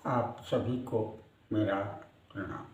आप सभी को मेरा प्रणाम।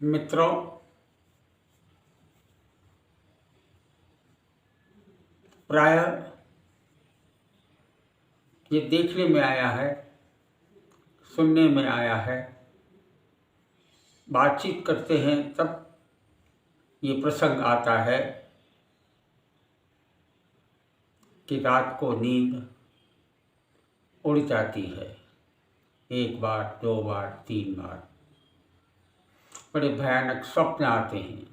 मित्रों, प्रायः ये देखने में आया है, सुनने में आया है, बातचीत करते हैं तब ये प्रसंग आता है कि रात को नींद उड़ जाती है। 1 बार, 2 बार, 3 बार बड़े भयानक स्वप्न आते हैं।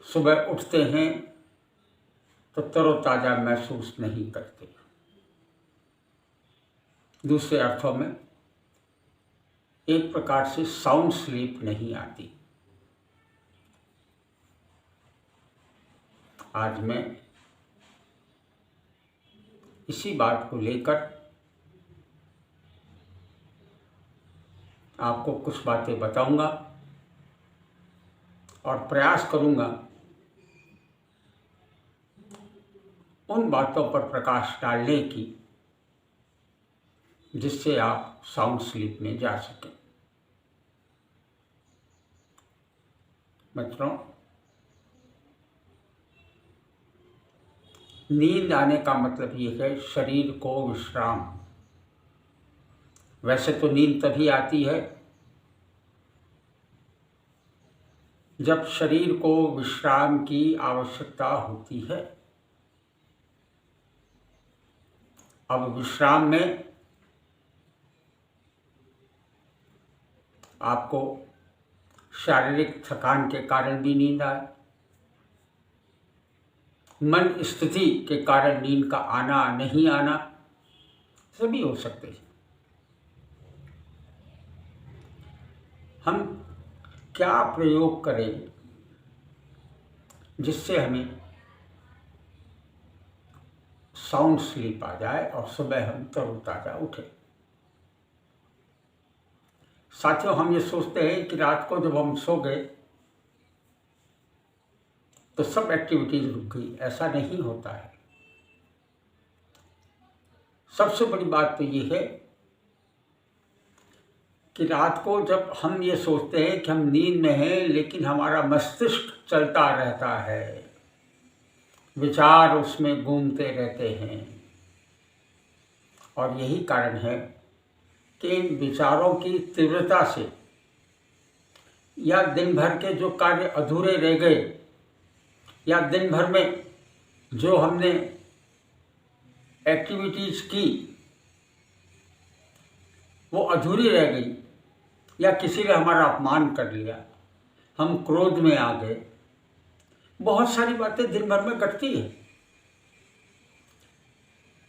सुबह उठते हैं तो तरोताज़ा महसूस नहीं करते। दूसरे अर्थों में एक प्रकार से साउंड स्लीप नहीं आती। आज मैं इसी बात को लेकर आपको कुछ बातें बताऊंगा और प्रयास करूंगा उन बातों पर प्रकाश डालने की जिससे आप साउंड स्लीप में जा सकें। मित्रों, नींद आने का मतलब ये है शरीर को विश्राम। वैसे तो नींद तभी आती है जब शरीर को विश्राम की आवश्यकता होती है। अब विश्राम में आपको शारीरिक थकान के कारण भी नींद आए, मन स्थिति के कारण नींद का आना नहीं आना सभी हो सकते हैं। हम क्या प्रयोग करें जिससे हमें साउंड स्लीप आ जाए और सुबह हम तरोताज़ा उठे। साथियों, हम ये सोचते हैं कि रात को जब हम सो गए तो सब एक्टिविटीज रुक गई। ऐसा नहीं होता है। सबसे बड़ी बात तो ये है कि रात को जब हम ये सोचते हैं कि हम नींद में हैं, लेकिन हमारा मस्तिष्क चलता रहता है, विचार उसमें घूमते रहते हैं, और यही कारण है कि इन विचारों की तीव्रता से या दिन भर के जो कार्य अधूरे रह गए या दिन भर में जो हमने एक्टिविटीज की वो अधूरी रह गई, या किसी ने हमारा अपमान कर लिया, हम क्रोध में आ गए, बहुत सारी बातें दिन भर में घटती है।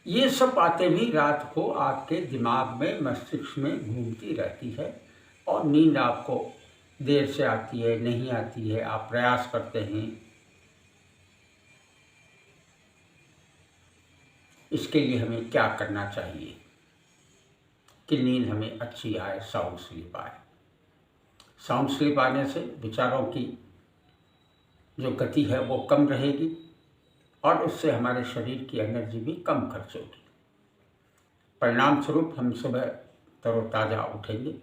ये सब बातें भी रात को आपके दिमाग में, मस्तिष्क में घूमती रहती है और नींद आपको देर से आती है, नहीं आती है, आप प्रयास करते हैं। इसके लिए हमें क्या करना चाहिए कि नींद हमें अच्छी आए, साउंड स्लीप आए। साउंड स्लीप आने से विचारों की जो गति है वो कम रहेगी और उससे हमारे शरीर की एनर्जी भी कम खर्च होगी। परिणाम स्वरूप हम सुबह तरोताज़ा उठेंगे।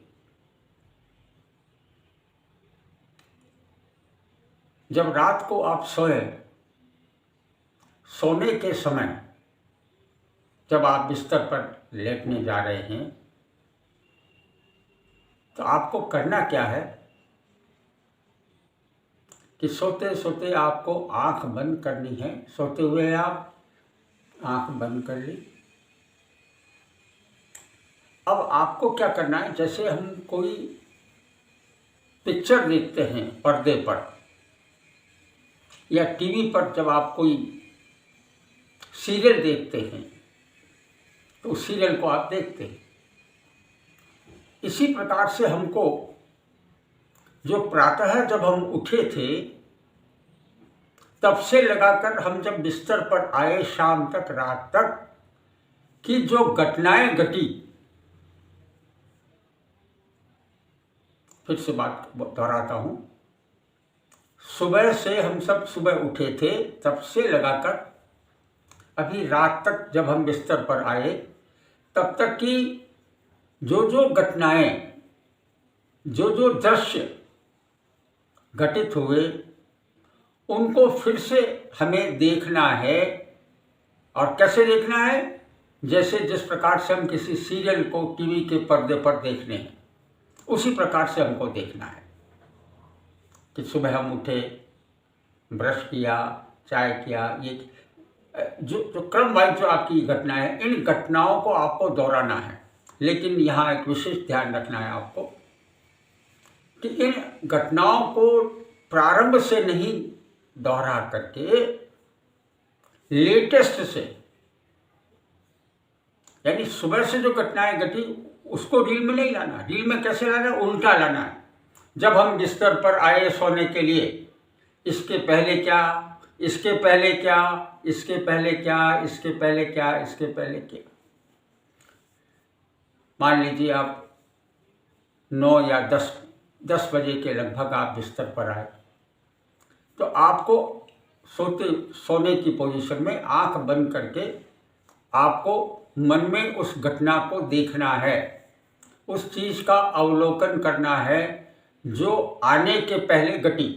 जब रात को आप सोएं, सोने के समय जब आप बिस्तर पर लेटने जा रहे हैं तो आपको करना क्या है कि सोते सोते आपको आंख बंद करनी है। सोते हुए आप आंख बंद कर ली। अब आपको क्या करना है, जैसे हम कोई पिक्चर देखते हैं पर्दे पर या टीवी पर, जब आप कोई सीरियल देखते हैं तो उस सीरियल को आप देखते हैं। इसी प्रकार से हमको जो प्रातः जब हम उठे थे तब से लगाकर हम जब बिस्तर पर आए शाम तक, रात तक की जो घटनाएं घटी, फिर से बात दोहराता हूं, सुबह से हम सब सुबह उठे थे तब से लगाकर अभी रात तक जब हम बिस्तर पर आए तब तक की जो जो घटनाएं, जो जो दृश्य घटित हुए, उनको फिर से हमें देखना है। और कैसे देखना है? जैसे जिस प्रकार से हम किसी सीरियल को टीवी के पर्दे पर देखने हैं, उसी प्रकार से हमको देखना है कि सुबह हम उठे, ब्रश किया, चाय किया, ये जो क्रम वाइज जो आपकी घटनाएं हैं, इन घटनाओं को आपको दोहराना है। लेकिन यहाँ एक विशेष ध्यान रखना है आपको कि इन घटनाओं को प्रारंभ से नहीं दोहरा करके लेटेस्ट से, यानी सुबह से जो घटनाएं घटी उसको रील में नहीं लाना। रील में कैसे लाना है? उल्टा लाना है। जब हम बिस्तर पर आए सोने के लिए, इसके पहले क्या, इसके पहले क्या, इसके पहले क्या, इसके पहले क्या, इसके पहले क्या। मान लीजिए आप 9 या 10 बजे के लगभग आप बिस्तर पर आए, तो आपको सोने की पोजीशन में आंख बंद करके आपको मन में उस घटना को देखना है, उस चीज़ का अवलोकन करना है जो आने के पहले घटी।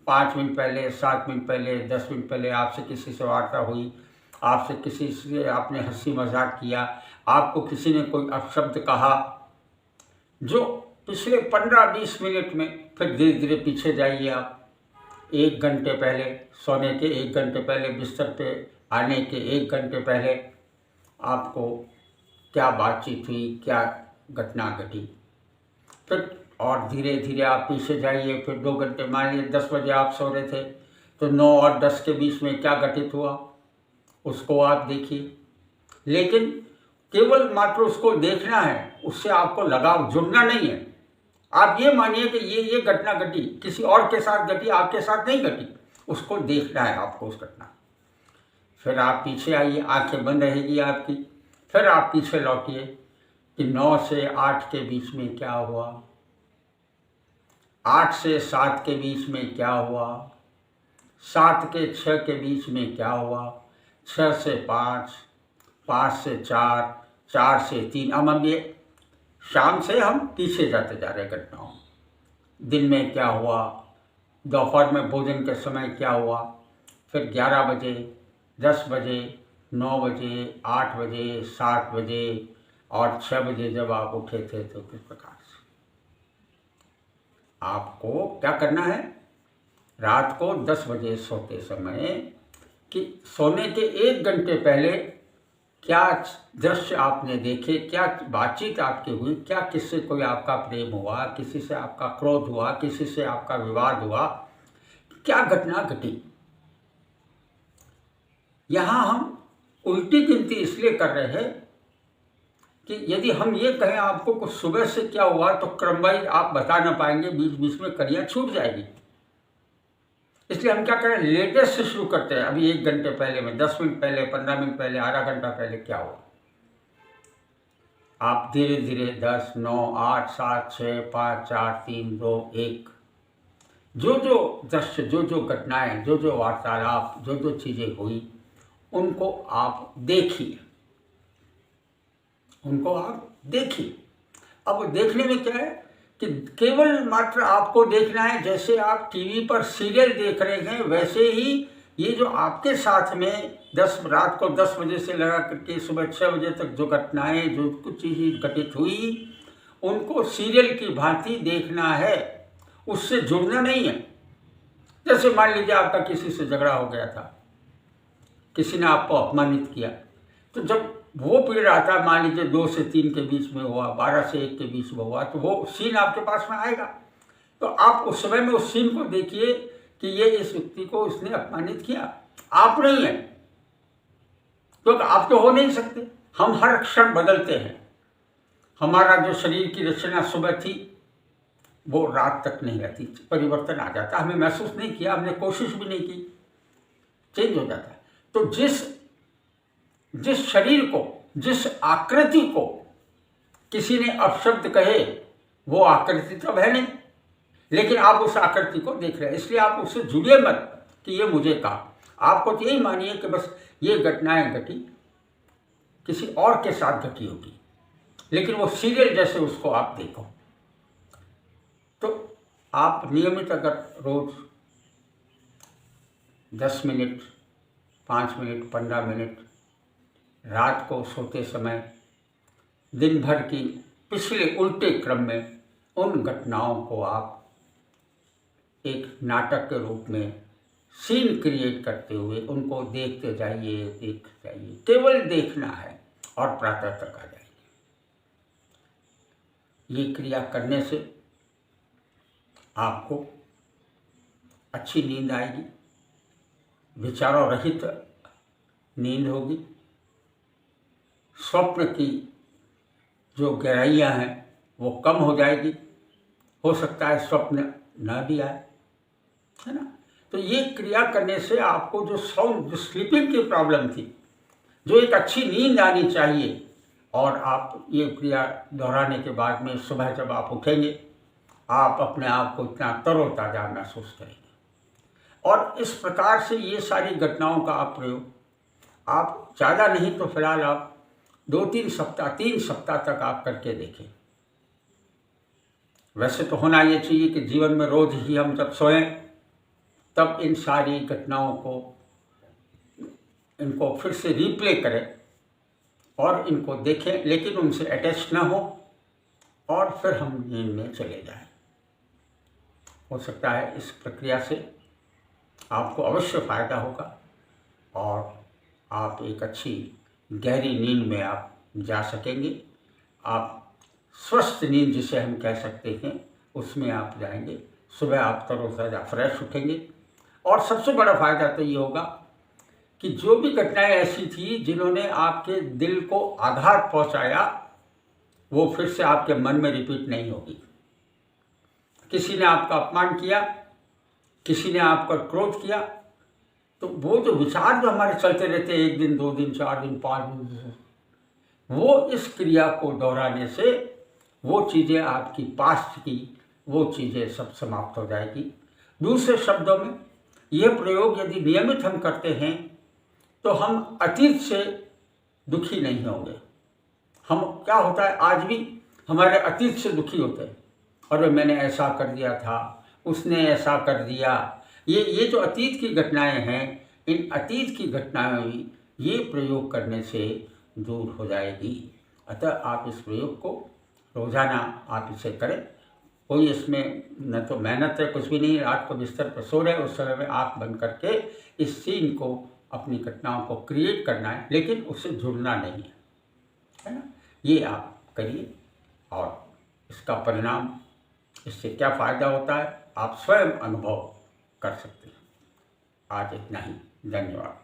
5 मिनट पहले, 7 मिनट पहले, 10 मिनट पहले आपसे किसी से वार्ता हुई, आपसे किसी से आपने हंसी मजाक किया, आपको किसी ने कोई अपशब्द कहा, जो पिछले 15-20 मिनट में। फिर धीरे धीरे पीछे जाइए आप 1 घंटे पहले, सोने के 1 घंटे पहले, बिस्तर पे आने के 1 घंटे पहले आपको क्या बातचीत हुई, क्या घटना घटी। फिर और धीरे धीरे आप पीछे जाइए, फिर 2 घंटे, मान लीजिए 10 बजे आप सो रहे थे तो 9 और 10 के बीच में क्या घटित हुआ उसको आप देखिए। लेकिन केवल मात्र उसको देखना है, उससे आपको लगाव जुड़ना नहीं है। आप ये मानिए कि ये घटना घटी, किसी और के साथ घटी, आपके साथ नहीं घटी, उसको देखना है आपको उस घटना। फिर आप पीछे आइए, आंखें बंद रहेगी आपकी, फिर आप पीछे लौटिए कि 9 से 8 के बीच में क्या हुआ, 8 से 7 के बीच में क्या हुआ, 7 के 6 के बीच में क्या हुआ, 6 से 5, 5 से 4, 4 से 3। अब हम ये शाम से हम पीछे जाते जा रहे घटनाओं। दिन में क्या हुआ, दोपहर में भोजन के समय क्या हुआ, फिर 11 बजे, 10 बजे, 9 बजे, 8 बजे, 7 बजे और 6 बजे जब आप उठे थे तो किस प्रकार से। आपको क्या करना है, रात को 10 बजे सोते समय कि सोने के 1 घंटे पहले क्या दृश्य आपने देखे, क्या बातचीत आपकी हुई, क्या किससे कोई आपका प्रेम हुआ, किसी से आपका क्रोध हुआ, किसी से आपका विवाद हुआ, क्या घटना घटी। यहाँ हम उल्टी गिनती इसलिए कर रहे हैं कि यदि हम ये कहें आपको कुछ सुबह से क्या हुआ तो क्रमवाइज आप बता ना पाएंगे, बीच बीच में कड़ियाँ छूट जाएगी। इसलिए हम क्या करें, लेटेस्ट से शुरू करते हैं। अभी 1 घंटे पहले में, 10 मिनट पहले, 15 मिनट पहले, आधा घंटा पहले क्या हुआ। आप धीरे धीरे 10, 9, 8, 7, 6, 5, 4, 3, 2, 1 जो जो दृश्य, जो जो घटनाएं, जो जो वार्तालाप, जो जो चीज़ें हुई, उनको आप देखिए, उनको आप देखिए। अब देखने में क्या है कि केवल मात्र आपको देखना है, जैसे आप टीवी पर सीरियल देख रहे हैं वैसे ही ये जो आपके साथ में रात को 10 बजे से लगा करके सुबह 6 बजे तक जो घटनाएं, जो कुछ चीज़ें घटित हुई, उनको सीरियल की भांति देखना है, उससे जुड़ना नहीं है। जैसे मान लीजिए आपका किसी से झगड़ा हो गया था, किसी ने आपको अपमानित किया, तो जब वो पीरियड आता है, मान लीजिए 2 से 3 के बीच में हुआ, 12 से 1 के बीच में हुआ, तो वो सीन आपके पास में आएगा। तो आप उस समय में उस सीन को देखिए कि ये इस व्यक्ति को इसने अपमानित किया, आप नहीं है, क्योंकि आप तो हो नहीं सकते। हम हर क्षण बदलते हैं। हमारा जो शरीर की रचना सुबह थी वो रात तक नहीं रहती, परिवर्तन आ जाता, हमें महसूस नहीं किया, हमने कोशिश भी नहीं की, चेंज हो जाता है। तो जिस शरीर को, जिस आकृति को किसी ने अपशब्द कहे, वो आकृति तो है नहीं, लेकिन आप उस आकृति को देख रहे हैं, इसलिए आप उससे जुड़िए मत कि ये मुझे कहा। आपको तो यही मानिए कि बस ये घटनाएं घटी, किसी और के साथ घटी होगी, लेकिन वो सीरियल जैसे उसको आप देखो। तो आप नियमित अगर रोज 10 मिनट, 5 मिनट, 15 मिनट रात को सोते समय दिन भर की पिछले उल्टे क्रम में उन घटनाओं को आप एक नाटक के रूप में सीन क्रिएट करते हुए उनको देखते जाइए, केवल देखना है और प्रातः तक आ जाएंगे। ये क्रिया करने से आपको अच्छी नींद आएगी, विचारों रहित नींद होगी, स्वप्न की जो गहराइयाँ हैं वो कम हो जाएगी, हो सकता है स्वप्न न भी आए, है ना। तो ये क्रिया करने से आपको जो स्लीपिंग की प्रॉब्लम थी, जो एक अच्छी नींद आनी चाहिए, और आप ये क्रिया दोहराने के बाद में सुबह जब आप उठेंगे, आप अपने आप को इतना तरोताज़ा महसूस करेंगे। और इस प्रकार से ये सारी घटनाओं का आप प्रयोग, आप ज़्यादा नहीं तो फिलहाल आप 2-3 सप्ताह, 3 सप्ताह तक आप करके देखें। वैसे तो होना ये चाहिए कि जीवन में रोज ही हम जब सोएं तब इन सारी घटनाओं को, इनको फिर से रिप्ले करें और इनको देखें, लेकिन उनसे अटैच न हो, और फिर हम नींद में चले जाएं। हो सकता है इस प्रक्रिया से आपको अवश्य फ़ायदा होगा और आप एक अच्छी गहरी नींद में आप जा सकेंगे। आप स्वस्थ नींद जिसे हम कह सकते हैं उसमें आप जाएंगे। सुबह आप तरोताज़ा फ्रेश उठेंगे, और सबसे बड़ा फ़ायदा तो ये होगा कि जो भी घटनाएं ऐसी थी जिन्होंने आपके दिल को आघात पहुंचाया, वो फिर से आपके मन में रिपीट नहीं होगी। किसी ने आपका अपमान किया, किसी ने आपका क्रोध किया, तो वो जो विचार जो हमारे चलते रहते हैं 1 दिन, 2 दिन, 4 दिन, 5 दिन, वो इस क्रिया को दोहराने से वो चीज़ें आपकी पास्ट की वो चीज़ें सब समाप्त हो जाएगी। दूसरे शब्दों में यह प्रयोग यदि नियमित हम करते हैं तो हम अतीत से दुखी नहीं होंगे। हम क्या होता है, आज भी हमारे अतीत से दुखी होते हैं, और मैंने ऐसा कर दिया था, उसने ऐसा कर दिया। ये जो अतीत की घटनाएं हैं, इन अतीत की घटनाएं भी ये प्रयोग करने से दूर हो जाएगी। अतः आप इस प्रयोग को रोज़ाना आप इसे करें। कोई इसमें न तो मेहनत है, कुछ भी नहीं। रात को बिस्तर पर सो रहे उस समय में आँख बंद करके इस सीन को, अपनी घटनाओं को क्रिएट करना है, लेकिन उससे जुड़ना नहीं है ना। ये आप करिए, और इसका परिणाम, इससे क्या फ़ायदा होता है आप स्वयं अनुभव कर सकते हैं। आज इतना ही, धन्यवाद।